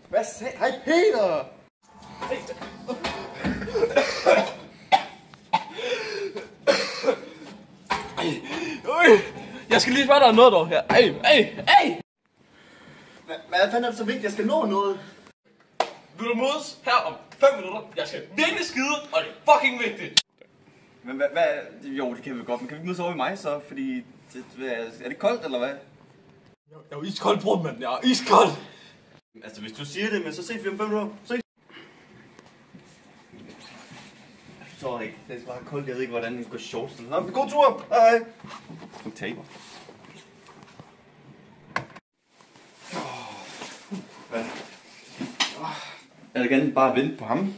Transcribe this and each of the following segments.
Hvad sagde? Hej Peter! Jeg skal lige spørge dig noget dog her. Hvad fanden er det så vigtigt? Jeg skal nå noget. Vil du mødes her om 5 minutter? Jeg skal virkelig skide, og det er fucking vigtigt. Men hvad? Jo, det kan vi godt, men kan vi ikke mødes over i mig så? Fordi, er det koldt eller hvad? Jeg er jo iskold, bror, mand. Jeg er iskold. Altså, hvis du siger det, men så ses vi om 5 minutter. Se. Jeg forstår det ikke. Det er bare koldt. Jeg ved ikke, hvordan det går shorts. Nå, god tur. Hej. Du taber. Hvad? Jeg vil gerne bare vente på ham.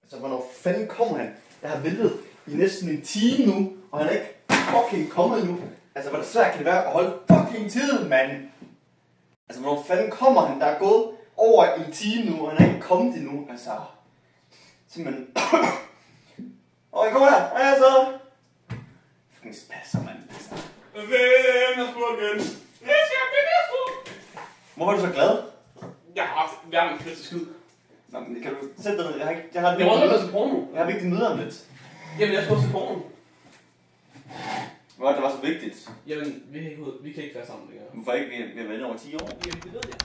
Altså, hvornår fanden kommer han? Jeg har ventet i næsten en time nu, og han er ikke fucking kommet nu. Altså, hvor svært kan det være at holde fucking tiden, mand? Altså, hvornår fanden kommer han? Der er gået over en time nu, og han er ikke kommet endnu. Altså, simpelthen. Jeg kommer her. Hej, så. Fucking spasser, mand. Altså. Hvem er spurgt igen? Jeg skal finde Hvorfor er du så glad? Jeg har haft verdens bedste skid. Nå, men kan du sætte dig ned? Jeg har et Jeg må også til porno. Jeg har vigtigt møde om lidt. Jamen, jeg skal også til porno. Hvor det var så vigtigt? Jamen, vi kan ikke være sammen længere. Hvorfor ikke? Vi har været over 10 år. Jamen, det ved jeg.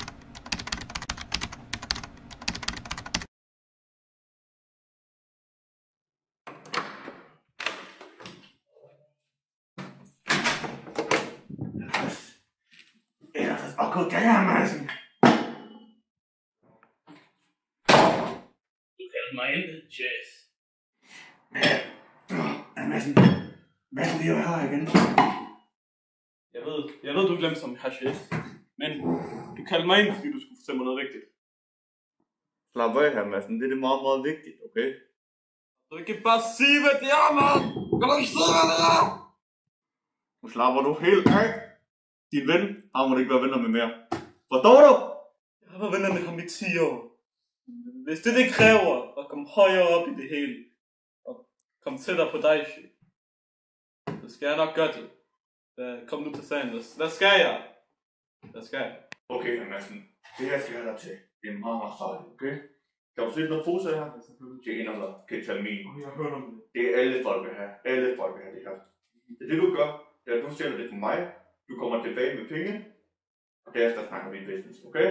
Og gå der, Madsen. Du kaldte mig intet, chef. Madsen, hvad skal vi jo her igen? Jeg ved, du glemte som her, chef. Men du kaldte mig ind, fordi du skulle fortælle mig noget vigtigt. Slap af her, Madsen. Det er meget, meget vigtigt, okay? Du kan bare sige, hvad det er, mand! Kan du ikke sige, hvad det er? Nu slapper du helt af. Din ven, han må ikke være venner med mere. Forstår du? Jeg har været venner med ham i 10 år. Hvis det kræver at komme højere op i det hele, og komme tættere på dig, chef, så skal jeg nok gøre det. Kom nu til sagen. Hvad skal jeg? Hvad skal jeg? Okay, Madsen. Det her skal jeg dig til. Det er meget, meget farligt, okay? Kan du se noget fokus her? Det er en af ketamin. Jeg har hørt om det. Det er alle folk vil have. Alle folk vil have det her. Det du gør, det er at du stjæler det for mig. Du kommer tilbage med penge. Og derefter snakker vi business, okay?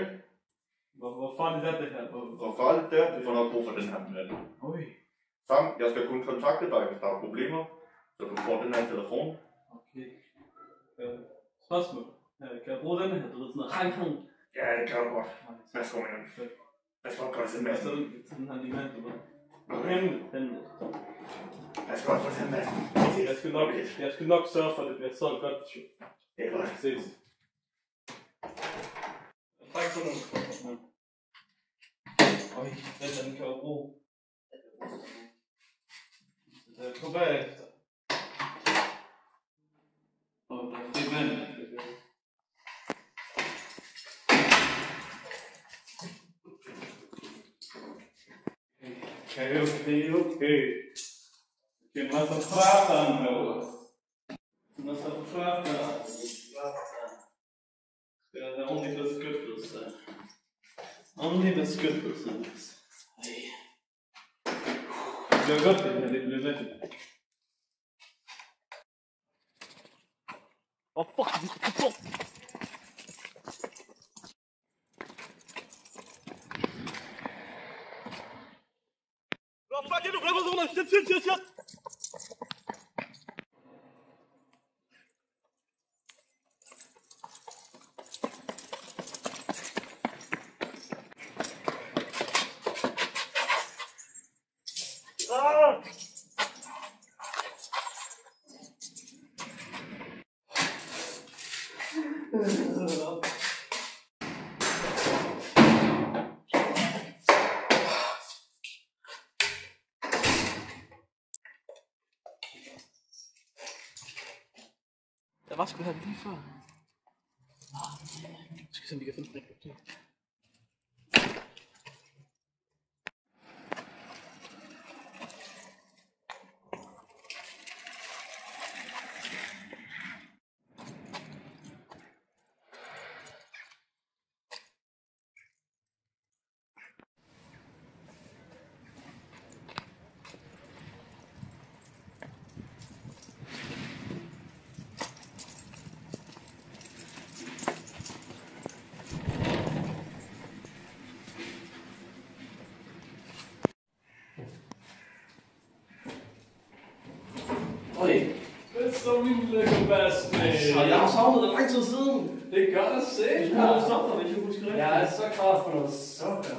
Hvor farligt er det her? Hvor farligt det er, du får nok brug for den her mand. Oj. Sam, jeg skal kun kontakte dig, hvis der er problemer. Så du får den her telefon. Okay. Spørgsmål. Kan jeg bruge den her? Du ved sådan noget hang. Ja, det kan du godt. Værsgo, mand. Værsgo, godt til Madsen. Sådan den her lige mand, du ved. Hemmeligt. Værsgo, godt til Madsen. Jeg skal nok sørge for, at det bliver så godt. Det er godt. Ses. Tak for noget. Øj, den kan jeg bruge. På bagefter. Og der er det vand. Okay. Que más tratan, más tratan. Only beskyttelse. Det bliver godt, det her. Det bliver rigtigt. Fuck. Fuck, du bleibst so eine Shit. Jeg var sgu her lige før. Jeg skal se, om vi kan finde den rigtige. Så min lille bassmand. Og jeg har savnet det lang tid siden. Det gør det sikkert. Vi skulle have stoffer, hvis jeg husker rigtigt. Jeg er så klar for noget sukker.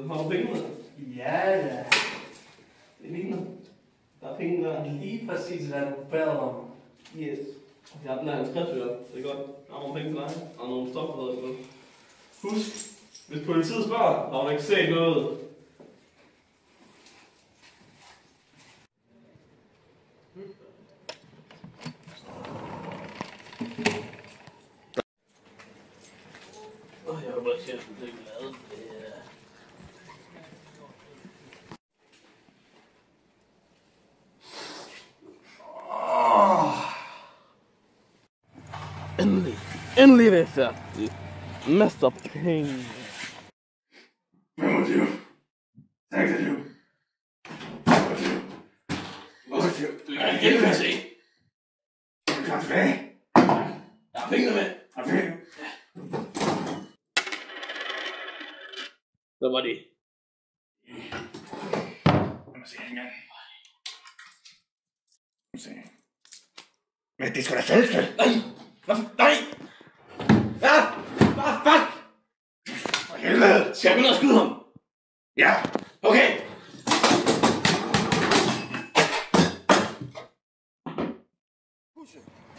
Har du penge med? Ja. Det ligner. Der er penge der. Lige præcis, hvad du bad om. Yes. Jeg har den her 50 øre. Det er godt. Jeg har nogle penge til dig. Og nogle stoffer, der er godt. Husk, hvis politiet spørger, har du ikke set noget. Jeg håber, at chefen bliver glad. Endelig er det færdigt. Masser af penge. 25. 26. 28. Du kan ikke hjælpe mig at se. Du kan tilbage. Jeg har pengene med. Okay. Hvad var det? Lad mig se engang. Lad mig se. Men det er sgu da falsk. Nej! Nej! Ja! Ah, fuck! For helvede. Skal jeg begynde at skyde ham? Ja. Okay!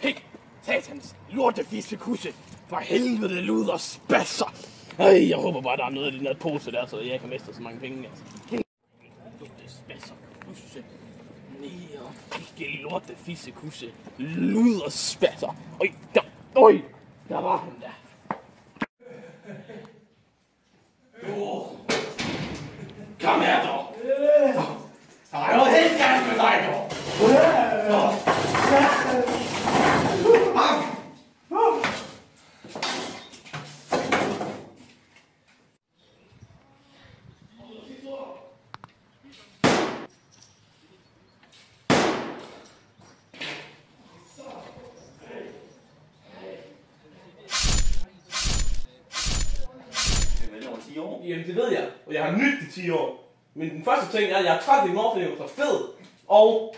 Pik! Satans lortefisse kusse! For helvede luder spasser! Ej, jeg håber bare, der er noget i den der pose der, så jeg kan mestre så mange penge, altså. Lortespasser, kusse. Nære, ikke lortefisse kusse. Luder spasser. Øj, der var han der. Kom her dog! Der er noget helt galt med dig dog! Jamen det ved jeg, og jeg har nydt det 10 år. Men den første ting er, at jeg er træt i morgen, fordi jeg var så fed. Og...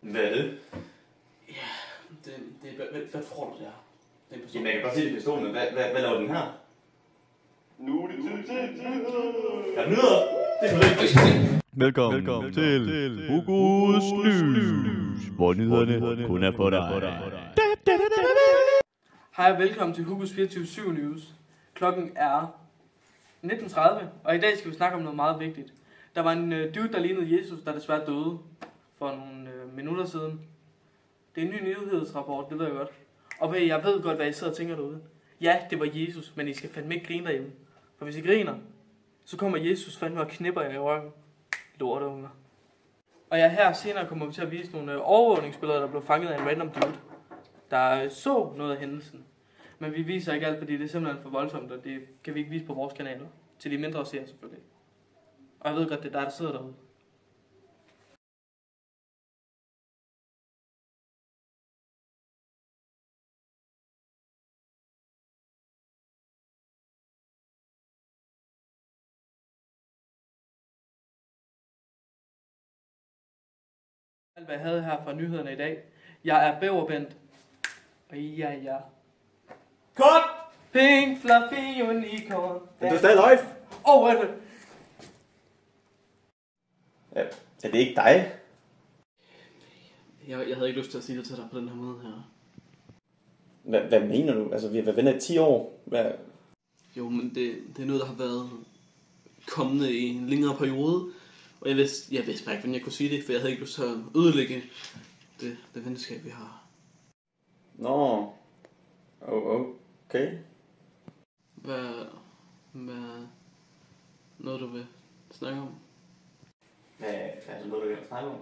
Hvad er det? Ja, hvad tror du det er? Det er en person. Jamen, jeg kan godt se det i pistolen, men hvad laver den her? Nu er det tid til. Jeg nyder. Det er for det. Velkommen til Hugos News, hvor nyhederne kun er for dig. Hej og velkommen til Hugos 24/7 News. Klokken er 19:30, og i dag skal vi snakke om noget meget vigtigt. Der var en dude, der lignede Jesus, der desværre døde for nogle minutter siden. Det er en ny nyhedsrapport, det ved jeg godt. Og jeg ved godt, hvad I sidder og tænker derude. Ja, det var Jesus, men I skal fandme ikke grine derhjemme. For hvis I griner, så kommer Jesus fandme og knipper jer i røven. Lorteunger. Og her senere kommer vi til at vise nogle overvågningsbilleder, der blev fanget af en random dude, der så noget af hændelsen. Men vi viser ikke alt, fordi det er simpelthen for voldsomt, og det kan vi ikke vise på vores kanaler. Til de mindre seere selvfølgelig. Og jeg ved godt, det er dig, der sidder derude. Alt hvad jeg havde her fra nyhederne i dag. Jeg er bæverbændt. Og ja. Cut! Pink, fluffy, unicorn. Men du er stadig live. Hvad er det? Ja, er det ikke dig? Jeg havde ikke lyst til at sige det til dig på den her måde her. Hvad mener du? Altså, vi har været venner i 10 år. Hvad? Jo, men det er noget, der har været kommende i en længere periode. Og jeg vidste bare ikke, hvordan jeg kunne sige det, for jeg havde ikke lyst til at ødelægge det venskab, vi har. Nå. Okay. Hvad noget, du vil snakke om? Hvad er det noget, du vil snakke om?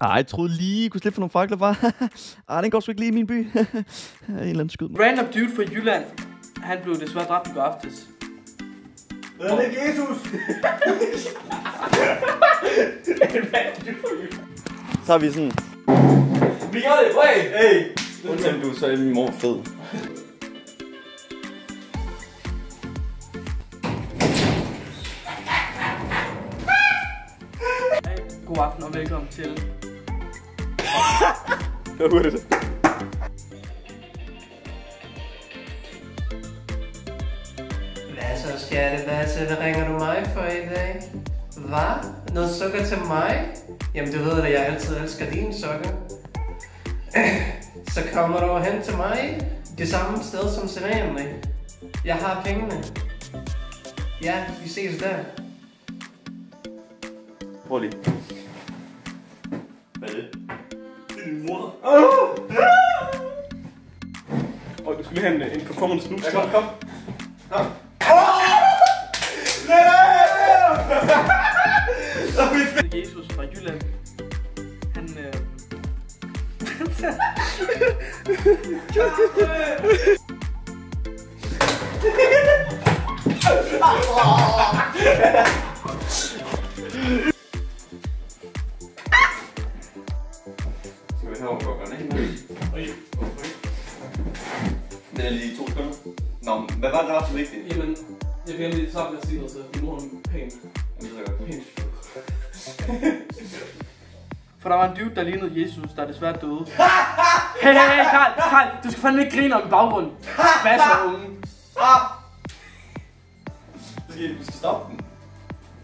Jeg troede lige, I kunne slippe for nogle fakler, var. Den går sgu ikke lige i min by. En eller anden skyd. Random dude fra Jylland. Han blev desværre dræbt i går aftes. Det er ikke Jesus! Så har vi sådan... Vi gør det, hey! Hey! Undtagen du, så er min mor fed. God aften og velkommen til. Det var hurtigt. Hvad så, skatte? Hvad ringer du mig for i dag? Hvad? Noget sukker til mig? Jamen, du ved at jeg altid elsker din sukker. Så kommer du hen til mig. Det samme sted som sædvanligt. Jeg har pengene. Ja, vi ses der. Prøv lige. Hvad er det? Det er din mor. Og du skal lige have en performance nu. Ja, kom. Jesus fra Jylland. Han Skal vi have overgårderne, ikke? Det er lige 2 sekunder. Nå, men hvad var det, der var så vigtigt? Jamen, jeg vil gerne lige sammen med at sige noget til. Din mor er pænt. Jamen, det er godt. Pænt. For der var en dude, der lignede Jesus, der desværre døde. Hey, Karl, du skal fandme ikke grine om i baggrunden. Hvad så, unge? Vi skal stoppe den.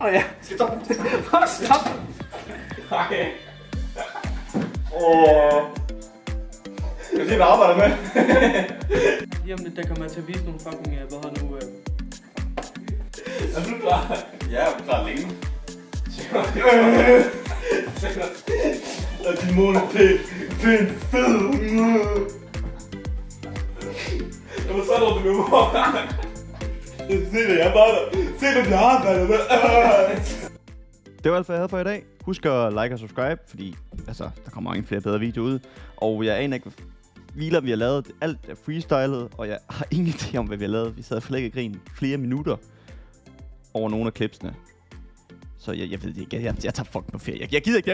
Ja. Vi skal stoppe den. Stop. Nej. Skal vi se, hvad arbejder med? Lige om lidt, der kommer jeg til at vise nogle fucking, hvad har nu... Er du klar? Ja, jeg er klar længe. Og din mor er pænt fed. Jamen, så er du med mor. Se det, jeg er bare der. Se det, jeg arbejder med. Det var alt, hvad jeg havde for i dag. Husk at like og subscribe, fordi altså, der kommer mange flere bedre videoer ud. Og jeg aner ikke, hvad hviler vi har lavet. Alt er freestylet, og jeg har ingen idé om, hvad vi har lavet. Vi sad og flækkede grin flere minutter over nogle af klipsene. Så jeg ved det ikke. Jeg tager fucking på ferie. Jeg gider ikke.